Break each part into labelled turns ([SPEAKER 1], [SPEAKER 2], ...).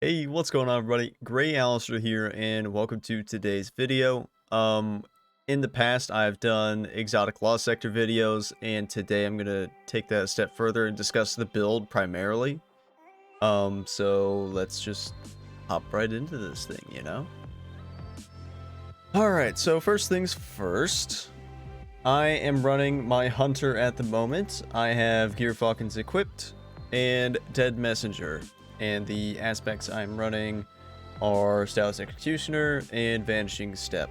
[SPEAKER 1] Hey, what's going on, everybody? Gray Alistair here, and welcome to today's video. In the past, I've done exotic lost sector videos, and today I'm gonna take that a step further and discuss the build primarily. So let's just hop right into this thing, you know? Alright, so first things first, I am running my hunter at the moment. I have Gyrfalcons equipped and Dead Messenger. And the aspects I'm running are Stylus Executioner and Vanishing Step.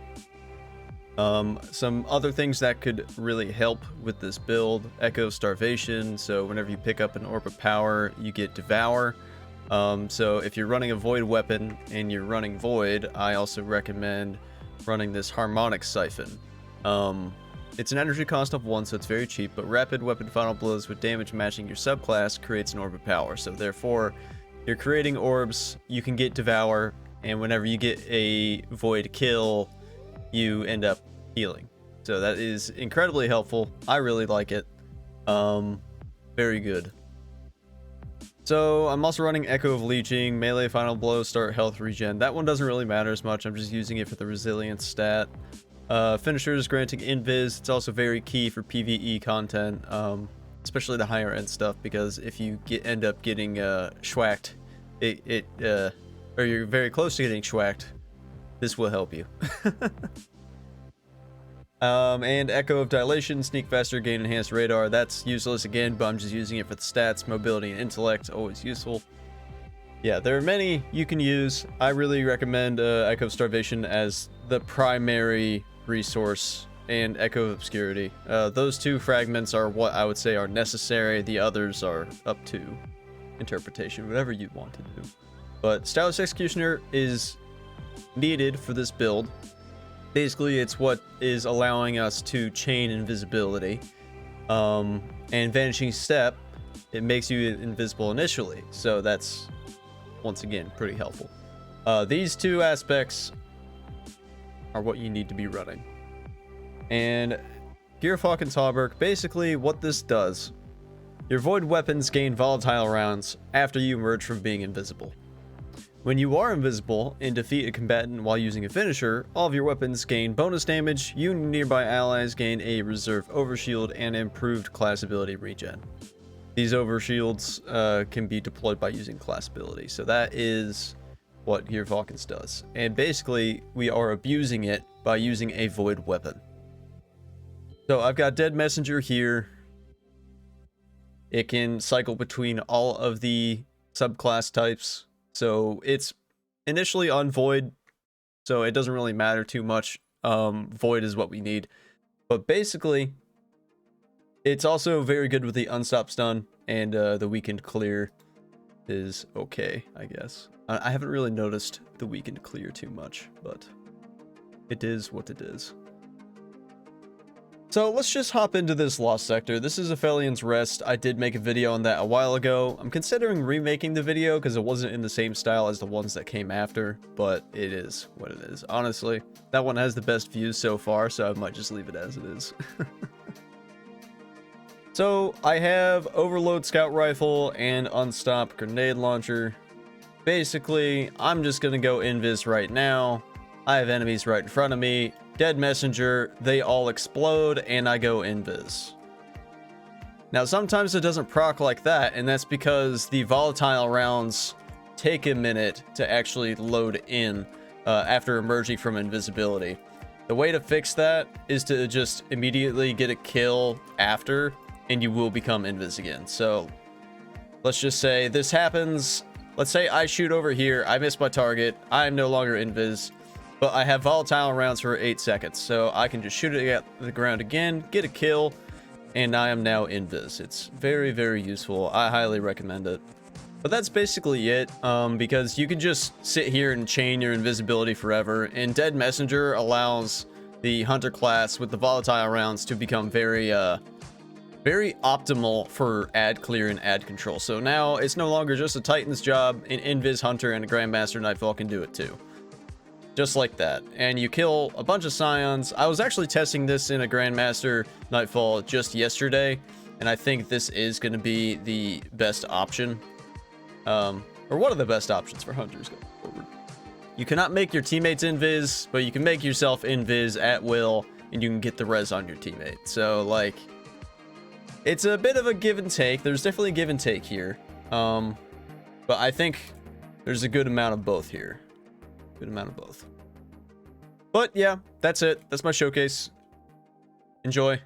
[SPEAKER 1] Some other things that could really help with this build: Echo Starvation, so whenever you pick up an Orb of Power, you get Devour. So if you're running a Void weapon and you're running Void, I also recommend running this Harmonic Siphon. It's an energy cost of 1, so it's very cheap, but rapid weapon final blows with damage matching your subclass creates an Orb of Power. So therefore, you're creating orbs, you can get Devour, and whenever you get a Void kill, you end up healing. So that is incredibly helpful. I really like it. Very good. So I'm also running Echo of Leeching, melee final blow, start health regen. That one doesn't really matter as much. I'm just using it for the resilience stat. Finishers granting invis. It's also very key for PVE content. Especially the higher end stuff, because if you end up getting schwacked, or you're very close to getting schwacked, this will help you. And Echo of Dilation, sneak faster, gain enhanced radar. That's useless again, but I'm just using it for the stats. Mobility and intellect, always useful. Yeah, there are many you can use. I really recommend Echo of Starvation as the primary resource, and Echo of Obscurity. Those two fragments are what I would say are necessary. The others are up to interpretation, whatever you want to do. But Stylus Executioner is needed for this build. Basically, it's what is allowing us to chain invisibility. And Vanishing Step, it makes you invisible initially. So that's, once again, pretty helpful. These two aspects are what you need to be running. And Gyrfalcon's Hauberk, basically what this does: your void weapons gain volatile rounds after you emerge from being invisible. When you are invisible and defeat a combatant while using a finisher, all of your weapons gain bonus damage, you and nearby allies gain a reserve overshield and improved class ability regen. These overshields can be deployed by using class ability, so that is what Gyrfalcon's does. And basically, we are abusing it by using a void weapon. So I've got Dead Messenger here. It can cycle between all of the subclass types. So it's initially on Void, so it doesn't really matter too much. Void is what we need. But basically, it's also very good with the Unstop Stun, and the Weakened Clear is okay, I guess. I haven't really noticed the Weakened Clear too much, but it is what it is. So let's just hop into this Lost Sector. This is Aphelion's Rest. I did make a video on that a while ago. I'm considering remaking the video because it wasn't in the same style as the ones that came after, but it is what it is. Honestly, that one has the best views so far, so I might just leave it as it is. So I have Overload Scout Rifle and Unstop Grenade Launcher. Basically, I'm just gonna go invis right now. I have enemies right in front of me. Dead Messenger, they all explode, and I go invis. Now, sometimes it doesn't proc like that, and that's because the volatile rounds take a minute to actually load in after emerging from invisibility. The way to fix that is to just immediately get a kill after, and you will become invis again. So let's just say this happens. Let's say I shoot over here, I miss my target, I am no longer invis, but I have volatile rounds for 8 seconds, so I can just shoot it at the ground again, get a kill, and I am now invis. It's very, very useful. I highly recommend it. But that's basically it, because you can just sit here and chain your invisibility forever, and Dead Messenger allows the Hunter class with the volatile rounds to become very optimal for ad clear and ad control. So now it's no longer just a Titan's job. An Invis Hunter and a Grandmaster Nightfall can do it too. Just like that. And you kill a bunch of Scions. I was actually testing this in a Grandmaster Nightfall just yesterday, and I think this is going to be the best option. Or or one of the best options for hunters going forward. You cannot make your teammates invis, but you can make yourself invis at will, and you can get the res on your teammate. So, like, it's a bit of a give and take. There's definitely a give and take here. But I think there's a good amount of both here. Good amount of both. But yeah, that's it. That's my showcase. Enjoy.